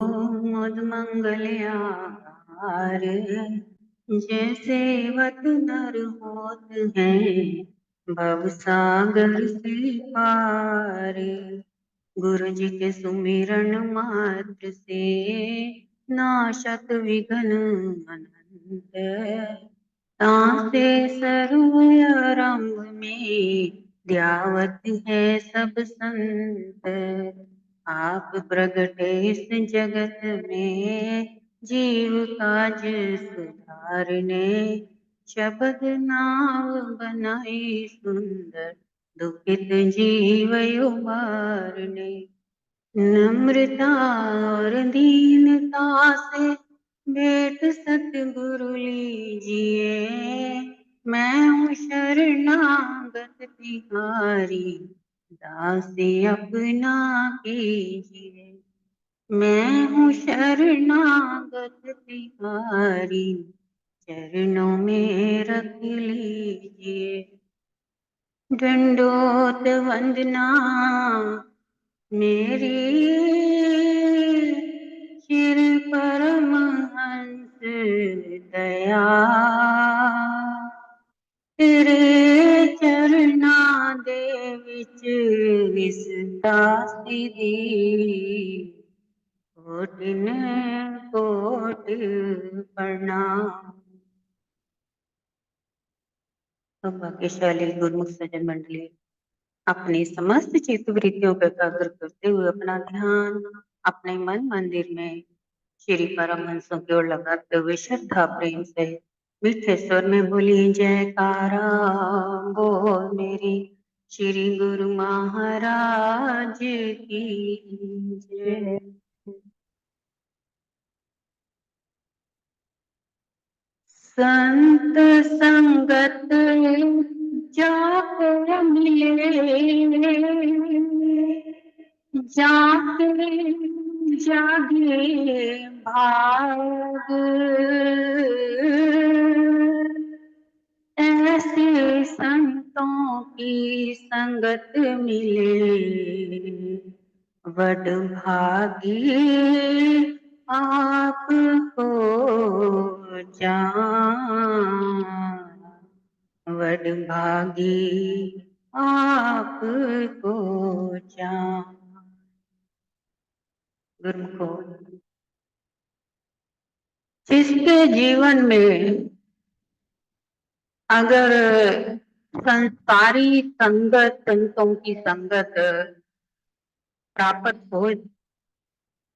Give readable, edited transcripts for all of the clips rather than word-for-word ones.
मुद मंगल आकार जैसे वत नर होत हैं भव सागर से पार। गुरु जी के सुमिरन मात्र से नाशत विघ्न अनंत। तासे सर्व आरंभ में ध्यावत है सब संत। आप प्रगटे इस जगत में जीव काज सुधारने। शब्द नाव बनाई सुंदर दुखित जीव उबारने। नम्रता और दीनता से भेंट सतगुरु लीजिए। मैं हूँ शरणागत तिहारी दासी अपना कीजिए। मैं हूँ शरणागत तिहारी चरणों में रख लीजिए। दंडोत वंदना मेरी श्री परमहंस दया। तेरे चरना दे विच विसदासी दी कोटिन कोट प्रणाम। भाग्यशाली गुरुमुख सज्जन मंडली अपनी समस्त चित्त वृत्तियों को एकाग्र करते हुए अपना ध्यान अपने मन मंदिर में श्री परमहंसों की ओर लगाते हुए श्रद्धा प्रेम से मीठे स्वर में बोली जयकारा बोल मेरी श्री गुरु महाराज की जय। संत संगत जाको मिले जाके जागे भाग। ऐसे संतों की संगत मिले वड भागी आपको जान। वड भागी आपको जान। गुरुमुखो जिसके जीवन में अगर संसारी संगत संतों की संगत प्राप्त हो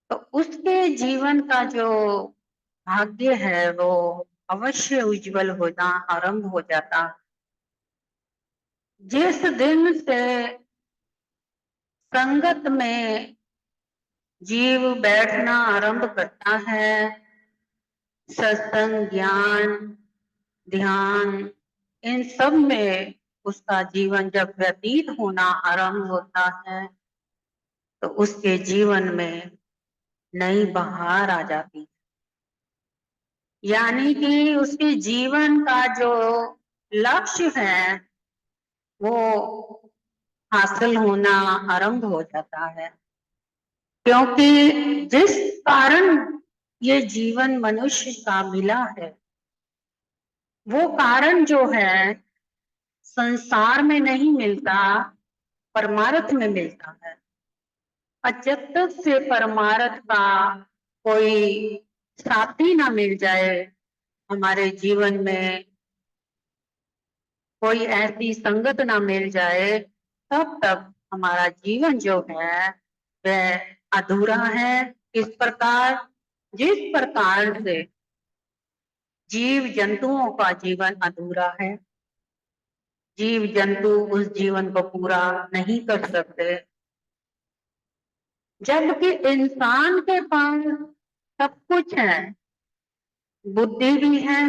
तो उसके जीवन का जो भाग्य है वो अवश्य उज्जवल होना आरंभ हो जाता। जिस दिन से संगत में जीव बैठना आरंभ करता है, सत्संग ज्ञान ध्यान इन सब में उसका जीवन जब व्यतीत होना आरंभ होता है तो उसके जीवन में नई बहार आ जाती है। यानी कि उसके जीवन का जो लक्ष्य है वो हासिल होना आरंभ हो जाता है। क्योंकि जिस कारण ये जीवन मनुष्य का मिला है वो कारण जो है संसार में नहीं मिलता, परमार्थ में मिलता है। और जब तक से परमार्थ का कोई साथी ना मिल जाए हमारे जीवन में, कोई ऐसी संगत ना मिल जाए, तब तक हमारा जीवन जो है वह अधूरा है। इस प्रकार जिस प्रकार से जीव जंतुओं का जीवन अधूरा है, जीव जंतु उस जीवन को पूरा नहीं कर सकते, जबकि इंसान के पास सब कुछ है, बुद्धि भी है,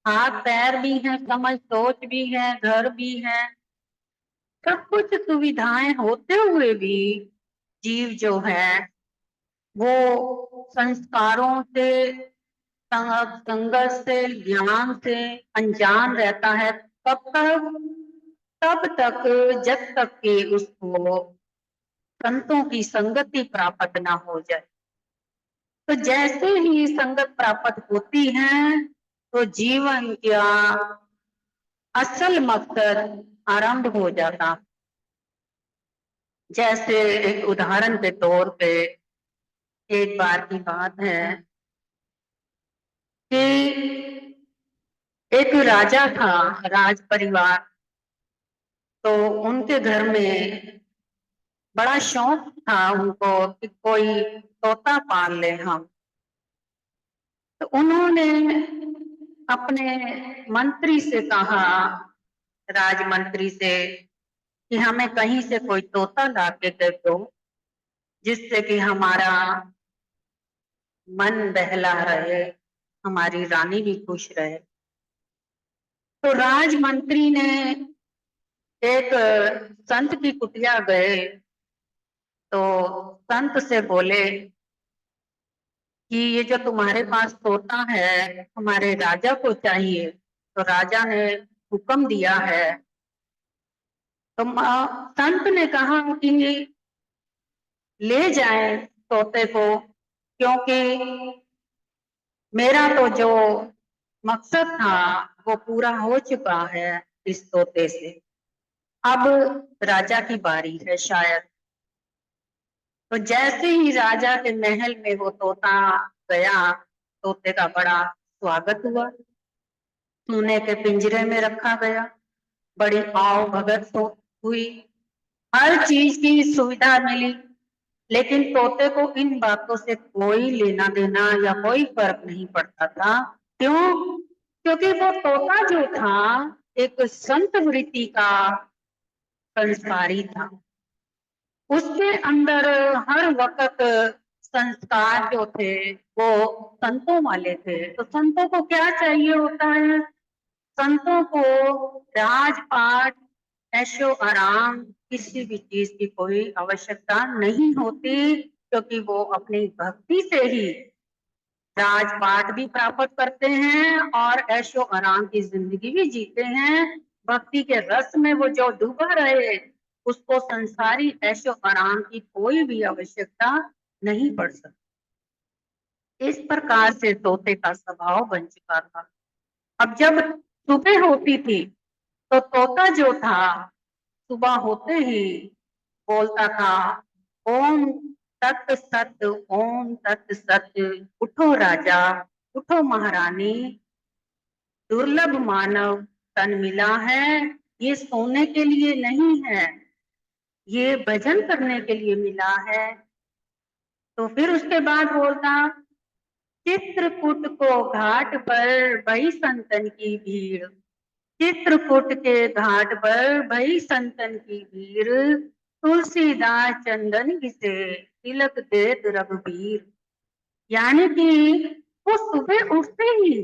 हाथ पैर भी है, समझ सोच भी है, घर भी है, सब कुछ सुविधाएं होते हुए भी जीव जो है वो संस्कारों से संगत से ज्ञान से अनजान रहता है। तब तक जब तक कि उसको संतों की संगति प्राप्त ना हो जाए। तो जैसे ही संगत प्राप्त होती है तो जीवन का असल मकसद आरंभ हो जाता। जैसे एक उदाहरण के तौर पे एक बार की बात है कि एक राजा था, राज परिवार। तो उनके घर में बड़ा शौक था उनको कि कोई तोता पाल ले हम। तो उन्होंने अपने मंत्री से कहा, राजमंत्री से, कि हमें कहीं से कोई तोता ला के दे दो जिससे कि हमारा मन बहला रहे, हमारी रानी भी खुश रहे। तो राजमंत्री ने एक संत की कुटिया गए, तो संत से बोले कि ये जो तुम्हारे पास तोता है हमारे राजा को चाहिए। तो राजा ने हुक्म दिया है। तो संत ने कहा कि ले जाए तोते को, क्योंकि मेरा तो जो मकसद था वो पूरा हो चुका है इस तोते से। अब राजा की बारी है शायद। तो जैसे ही राजा के महल में वो तोता गया, तोते का बड़ा स्वागत हुआ, सोने के पिंजरे में रखा गया, बड़ी आओ भगत हुई, हर चीज की सुविधा मिली। लेकिन तोते को इन बातों से कोई लेना देना या कोई फर्क नहीं पड़ता था। क्यों? क्योंकि वो तोता जो था एक संत वृत्ति का संस्कारी था। उसके अंदर हर वक्त संस्कार जो थे वो संतों वाले थे। तो संतों को क्या चाहिए होता है? संतों को राजपाट, ऐशो आराम, किसी भी चीज की कोई आवश्यकता नहीं होती, क्योंकि वो अपनी भक्ति से ही राजपाट भी प्राप्त करते हैं और ऐशो आराम की जिंदगी भी जीते हैं। भक्ति के रस में वो जो डूबा रहे, उसको संसारी ऐशो आराम की कोई भी आवश्यकता नहीं पड़ सकती। इस प्रकार से तोते का स्वभाव बन चुका था। अब जब सुबह होती थी तो तोता जो था सुबह होते ही बोलता था, ओम तत् सत, ओम तत् सत, उठो राजा, उठो महारानी, दुर्लभ मानव तन मिला है, ये सोने के लिए नहीं है, ये भजन करने के लिए मिला है। तो फिर उसके बाद बोलता, चित्रकूट को घाट पर भई संतन की भीड़, चित्रकूट के घाट पर भई संतन की भीड़, तुलसीदास चंदन घिसे तिलक देत रघुबीर। यानी कि वो सुबह उठते ही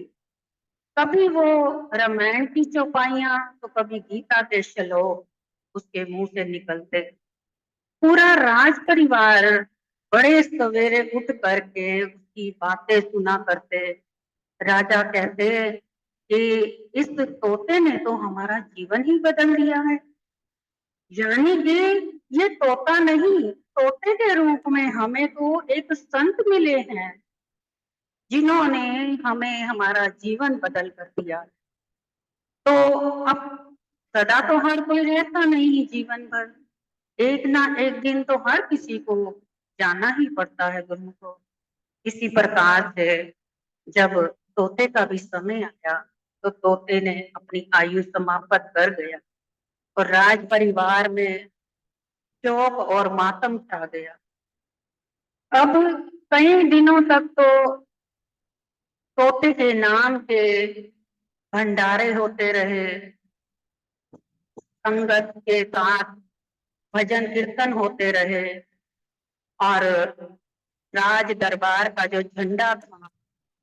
कभी वो रामायण की चौपाइयां तो कभी गीता के श्लोक उसके मुंह से निकलते। पूरा राज परिवार बड़े सवेरे उठ करके उसकी बातें सुना करते। राजा कहते कि इस तोते ने तो हमारा जीवन ही बदल दिया है। यानी कि ये तोता नहीं, तोते के रूप में हमें तो एक संत मिले हैं जिन्होंने हमें हमारा जीवन बदल कर दिया। तो अब सदा तो हर कोई रहता नहीं जीवन भर, एक ना एक दिन तो हर किसी को जाना ही पड़ता है गुरु को। इसी प्रकार से जब तोते का भी समय आया तो तोते ने अपनी आयु समाप्त कर गया और राज परिवार में शोक और मातम छा गया। अब कई दिनों तक तो तोते के नाम के भंडारे होते रहे, संगत के साथ भजन कीर्तन होते रहे और राज दरबार का जो झंडा था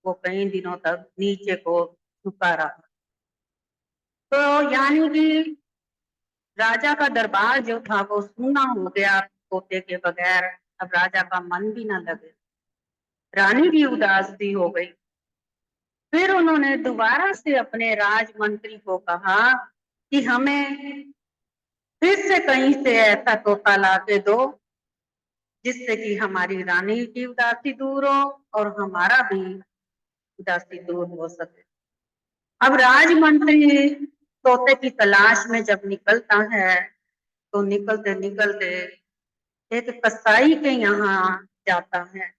वो कई दिनों तक नीचे को झुका रहा। तो यानी कि राजा का दरबार जो था वो सूना हो गया तोते के बगैर। अब राजा का मन भी ना लगे, रानी भी उदास सी हो गई। फिर उन्होंने दोबारा से अपने राजमंत्री को कहा कि हमें फिर से कहीं से ऐसा तोता ला के दो जिससे कि हमारी रानी की उदासी दूर हो और हमारा भी उदासी दूर हो सके। अब राजमंत्री तोते की तलाश में जब निकलता है तो निकलते निकलते एक कसाई के यहाँ जाता है।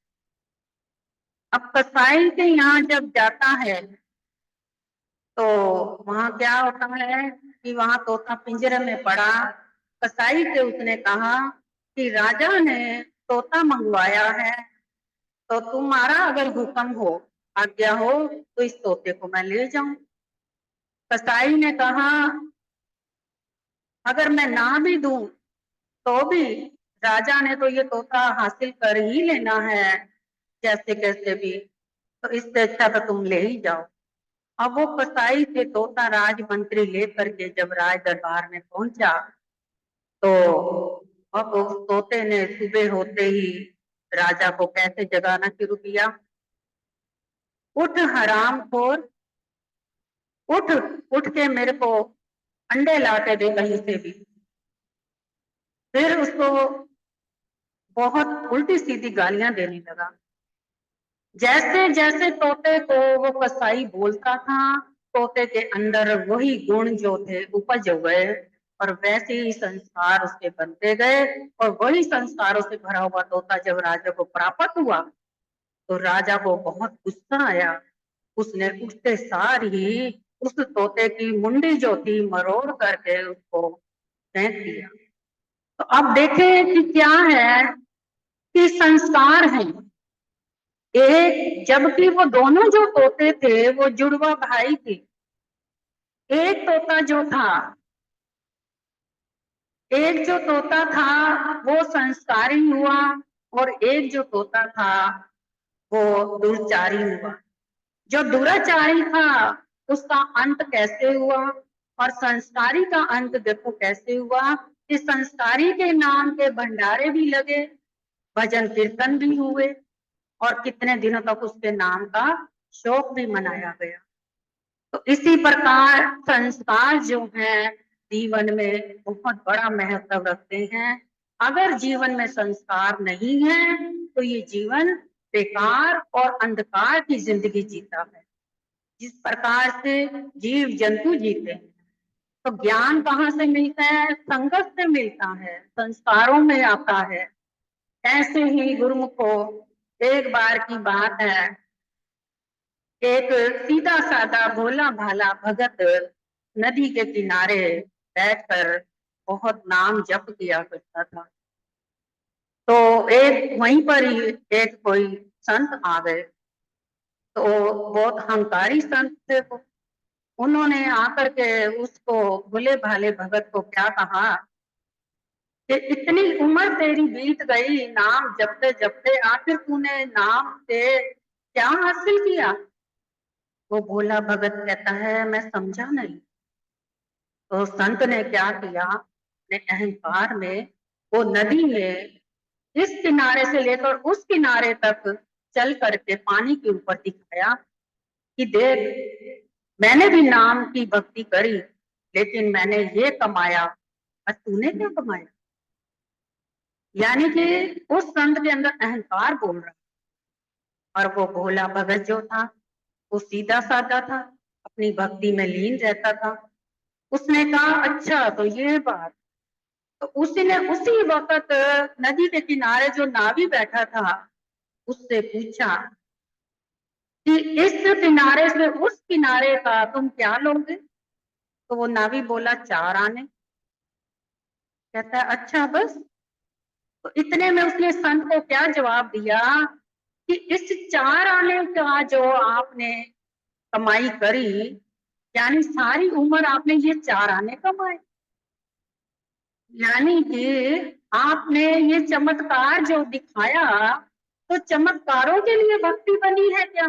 अब कसाई के यहाँ जब जाता है तो वहां क्या होता है कि वहां तोता पिंजरे में पड़ा। कसाई से उसने कहा कि राजा ने तोता मंगवाया है, तो तुम्हारा अगर हुक्म हो, आज्ञा हो, तो इस तोते को मैं ले जाऊं। कसाई ने कहा अगर मैं ना भी दूं तो भी राजा ने तो ये तोता हासिल कर ही लेना है जैसे कैसे भी, तो इससे अच्छा तो तुम ले ही जाओ। अब वो कसाई से तोता राजमंत्री लेकर के जब राज दरबार में पहुंचा तो अब उस तोते ने सुबह होते ही राजा को कैसे जगाना शुरू किया। उठ हरामखोर, उठ, उठ के मेरे को अंडे ला के दे कहीं से भी। फिर उसको बहुत उल्टी सीधी गालियां देने लगा। जैसे जैसे तोते को वो कसाई बोलता था, तोते के अंदर वही गुण जो थे उपज हो गए और वैसे ही संस्कार उसके बनते गए। और वही संस्कारों से भरा हुआ तोता जब राजा को प्राप्त हुआ तो राजा को बहुत गुस्सा आया। उसने उठते सार ही उस तोते की मुंडी जो थी मरोड़ करके उसको फेंक दिया। तो अब देखें कि क्या है कि संस्कार है एक, जबकि वो दोनों जो तोते थे वो जुड़वा भाई थे। एक तोता जो था, एक जो तोता था वो संस्कारी हुआ और एक जो तोता था वो दुराचारी हुआ। जो दुराचारी था उसका अंत कैसे हुआ और संस्कारी का अंत देखो कैसे हुआ कि संस्कारी के नाम के भंडारे भी लगे, भजन कीर्तन भी हुए और कितने दिनों तक उसके नाम का शोक भी मनाया गया। तो इसी प्रकार संस्कार जो है जीवन में बहुत बड़ा महत्व रखते हैं। अगर जीवन में संस्कार नहीं है तो ये जीवन बेकार और अंधकार की जिंदगी जीता है। जिस प्रकार से जीव जंतु जीते हैं, तो ज्ञान कहाँ से मिलता है? संगत से मिलता है, संस्कारों में आता है। ऐसे ही गुरुमुखो, एक बार की बात है, एक सीधा साधा भोला भाला भगत नदी के किनारे बैठकर बहुत नाम जप किया करता था। तो एक वहीं पर ही एक कोई संत आ गए, तो बहुत अहंकारी संत थे वो। उन्होंने आकर के उसको, भोले भाले भगत को क्या कहा कि इतनी उम्र तेरी बीत गई नाम जपते जपते, आखिर तूने नाम से क्या हासिल किया? वो भोला भगत कहता है मैं समझा नहीं। तो संत ने क्या किया, अपने अहंकार में वो नदी में इस किनारे से लेकर उस किनारे तक चल करके पानी के ऊपर दिखाया कि देख, मैंने भी नाम की भक्ति करी लेकिन मैंने ये कमाया और तूने क्या कमाया। यानी कि उस संत के अंदर अहंकार बोल रहा। और वो भोला भगत जो था वो सीधा साधा था, अपनी भक्ति में लीन रहता था। उसने कहा अच्छा तो ये बात। तो उसी ने उसी वक्त नदी के किनारे जो नावी बैठा था उससे पूछा कि इस किनारे से उस किनारे का तुम क्या लोगे? तो वो नावी बोला 4 आने। कहता है अच्छा बस। तो इतने में उसने संत को क्या जवाब दिया कि इस 4 आने का जो आपने कमाई करी, यानी सारी उम्र आपने ये 4 आने कमाए, यानी कि आपने ये चमत्कार जो दिखाया, तो चमत्कारों के लिए भक्ति बनी है क्या?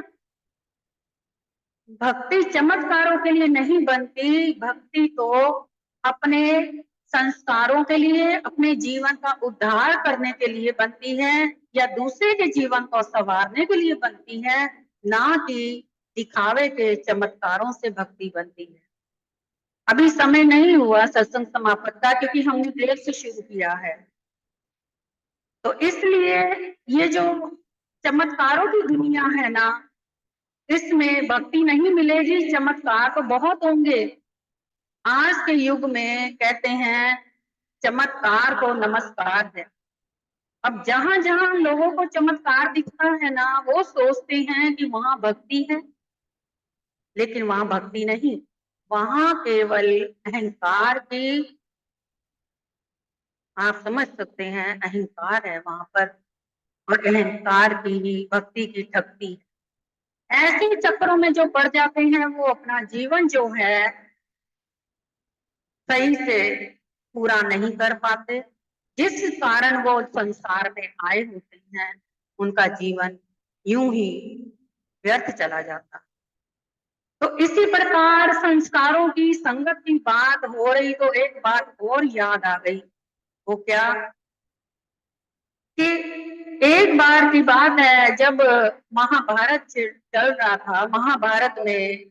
भक्ति चमत्कारों के लिए नहीं बनती। भक्ति तो अपने संस्कारों के लिए, अपने जीवन का उद्धार करने के लिए बनती है या दूसरे के जीवन को संवारने के लिए बनती है, ना कि दिखावे के चमत्कारों से भक्ति बनती है। अभी समय नहीं हुआ सत्संग समाप्त का क्योंकि हमने देर से शुरू किया है। तो तो इसलिए ये जो चमत्कारों की दुनिया है ना, इसमें भक्ति नहीं मिलेगी। चमत्कार तो बहुत होंगे। आज के युग में कहते हैं चमत्कार को नमस्कार है। अब जहां जहां लोगों को चमत्कार दिखता है ना, वो सोचते हैं कि वहां भक्ति है, लेकिन वहां भक्ति नहीं, वहां केवल अहंकार की, आप समझ सकते हैं, अहंकार है वहां पर, और अहंकार की ही भक्ति की शक्ति। ऐसे चक्रों में जो पड़ जाते हैं वो अपना जीवन जो है सही से पूरा नहीं कर पाते, जिस कारण वो संसार में आए होते हैं, उनका जीवन यूं ही व्यर्थ चला जाता। तो इसी प्रकार संस्कारों की संगत की बात हो रही तो एक बात और याद आ गई। वो क्या कि एक बार की बात है, जब महाभारत चल रहा था, महाभारत में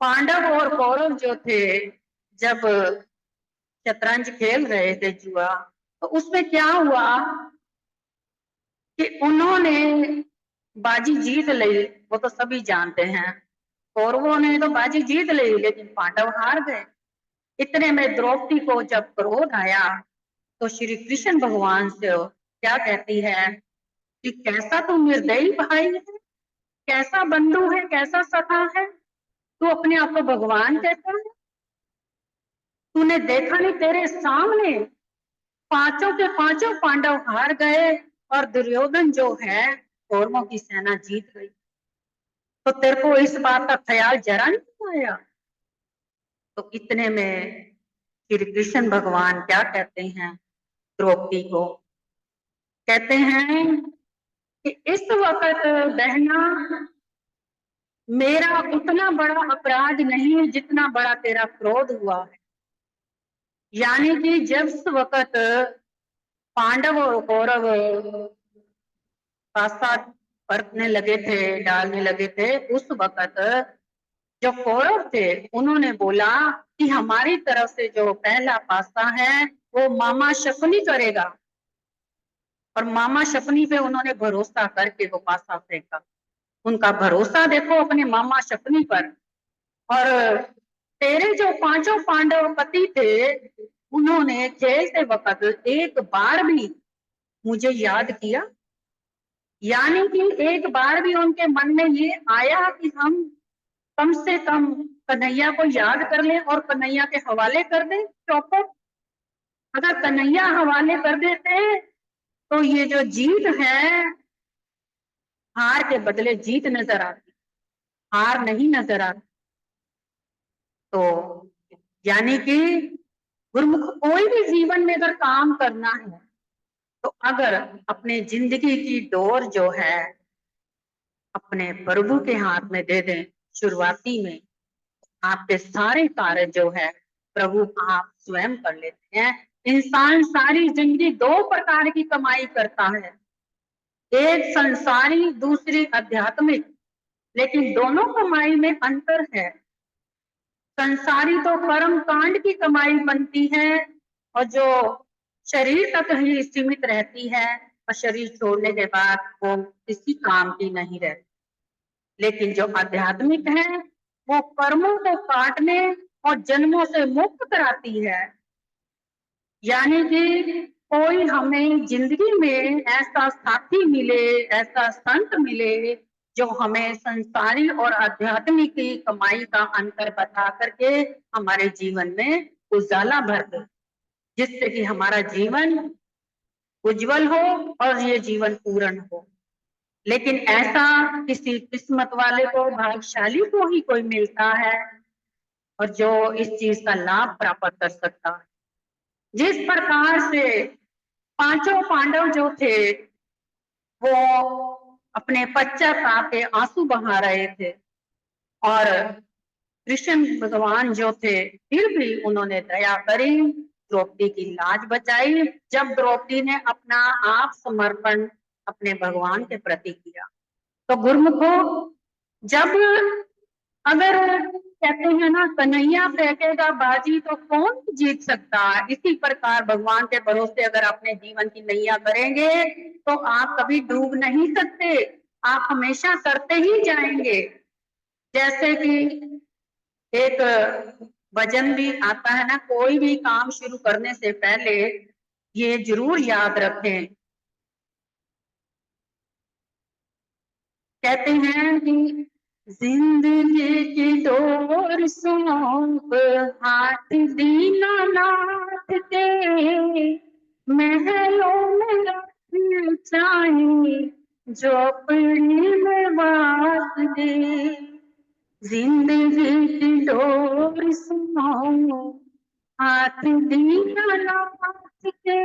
पांडव और कौरव जो थे, जब शतरंज खेल रहे थे, जुआ, तो उसमें क्या हुआ कि उन्होंने बाजी जीत ली। वो तो सभी जानते हैं, कौरवों ने तो बाजी जीत ली, लेकिन पांडव हार गए। इतने में द्रौपदी को जब क्रोध आया तो श्री कृष्ण भगवान से क्या कहती है कि कैसा तू निर्दयी भाई है, कैसा बंधु है, कैसा सखा है, तू अपने आप को भगवान कहता है। तूने देखा नहीं, तेरे सामने पांचों के पांचों पांडव हार गए और दुर्योधन जो है कौरवों की सेना जीत गई। तो तेरे को इस बात का ख्याल जरा नहीं आया? तो इतने में श्री कृष्ण भगवान क्या कहते हैं द्रौपदी को, कहते हैं कि इस वक्त बहना, मेरा उतना बड़ा अपराध नहीं है जितना बड़ा तेरा क्रोध हुआ है। यानी कि जिस वक्त पांडव और कौरव साथ साथ परखने लगे थे, डालने लगे थे, उस वक्त जो कौरव थे उन्होंने बोला कि हमारी तरफ से जो पहला पासा है वो मामा शकुनी करेगा, और मामा शकुनी पे उन्होंने भरोसा करके वो पासा फेंका। उनका भरोसा देखो अपने मामा शकुनी पर। और तेरे जो पांचों पांडव पति थे, उन्होंने खेलते वक्त एक बार भी मुझे याद किया? यानी कि एक बार भी उनके मन में ये आया कि हम कम से कम कन्हैया को याद कर लें और कन्हैया के हवाले कर दें चौपट? अगर कन्हैया हवाले कर देते तो ये जो जीत है, हार के बदले जीत नजर आती, हार नहीं नजर आती। तो यानी कि गुरुमुख कोई भी जीवन में अगर काम करना है तो अगर अपने जिंदगी की डोर जो है अपने प्रभु के हाथ में दे दें शुरुआती में, आपके सारे कार्य जो है प्रभु आप स्वयं कर लेते हैं। इंसान सारी जिंदगी दो प्रकार की कमाई करता है, एक संसारी, दूसरी आध्यात्मिक, लेकिन दोनों कमाई में अंतर है। संसारी तो कर्म कांड की कमाई बनती है और जो शरीर तक ही सीमित रहती है, और शरीर छोड़ने के बाद वो किसी काम की नहीं रहती। लेकिन जो आध्यात्मिक है वो कर्मों को काटने और जन्मों से मुक्त कराती है। यानी कि कोई हमें जिंदगी में ऐसा साथी मिले, ऐसा संत मिले जो हमें संसारी और आध्यात्मिक की कमाई का अंतर बता करके हमारे जीवन में उजाला भर दे, जिससे कि हमारा जीवन उज्जवल हो और ये जीवन पूर्ण हो। लेकिन ऐसा किसी किस्मत वाले को, भाग्यशाली को ही कोई मिलता है और जो इस चीज का लाभ प्राप्त कर सकता है। जिस प्रकार से पांचों पांडव जो थे वो अपने पश्चाताप के आंसू बहा रहे थे, और कृष्ण भगवान जो थे फिर भी उन्होंने दया करी, द्रौपदी की लाज बचाई, जब द्रौपदी ने अपना आप समर्पण अपने भगवान के प्रति किया। तो गुरुमुखो, जब अगर कहते हैं ना, कन्हैया फेंकेगा बाजी तो कौन जीत सकता है। इसी प्रकार भगवान के भरोसे अगर अपने जीवन की नैया करेंगे तो आप कभी डूब नहीं सकते, आप हमेशा करते ही जाएंगे। जैसे कि एक वचन भी आता है ना, कोई भी काम शुरू करने से पहले ये जरूर याद रखें, कहते हैं कि जिंदगी की डोर सौंप हाथ दीनानाथ के, महलों में रखना चाहे झोपड़ी में वास दे। जिंदगी की डोर सौंप हाथ दीनानाथ के,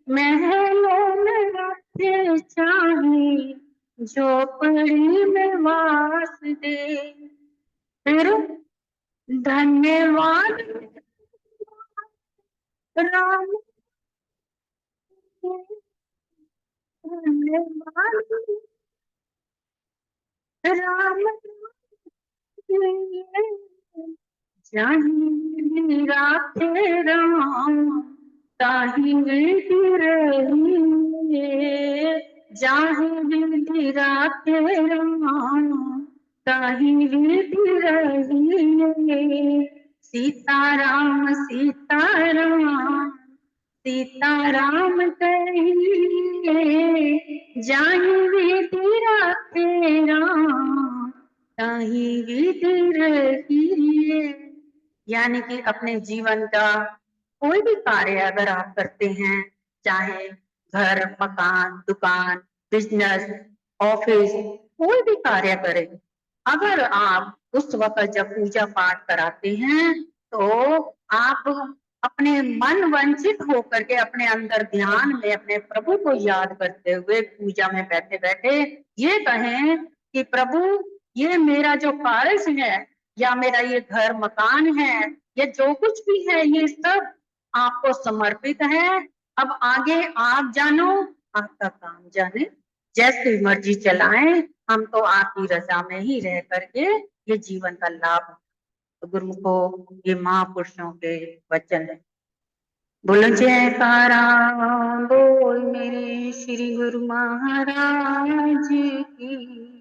महलों में रखे चाहे झोपड़ी में वास दे। फिर धन्यवाद राम के, धन्यवाद राम के, जाहि राखे राम ताहि विधि रहिए, जाहि विधि राखे राम ताहि विधि रहिए। सीताराम सीताराम सीताराम कहिए, जाहि विधि राखे राम ताहि विधि रहिए। यानी कि अपने जीवन का कोई भी कार्य अगर आप करते हैं, चाहे घर, मकान, दुकान, बिजनेस, ऑफिस, कोई भी कार्य करें, अगर आप उस वक्त जब पूजा पाठ कराते हैं तो आप अपने मन वंचित होकर के अपने अंदर ध्यान में अपने प्रभु को याद करते हुए पूजा में बैठे बैठे ये कहें कि प्रभु, ये मेरा जो कार्य है या मेरा ये घर मकान है, ये जो कुछ भी है, ये सब आपको समर्पित है। अब आगे आप जानो, आपका काम जाने, जैसी मर्जी चलाएं, हम तो आपकी रजा में ही रह करके ये जीवन का लाभ। तो गुरुमुखो ये महापुरुषों के वचन है। बोलो जयकारा, बोल मेरे श्री गुरु महाराज की।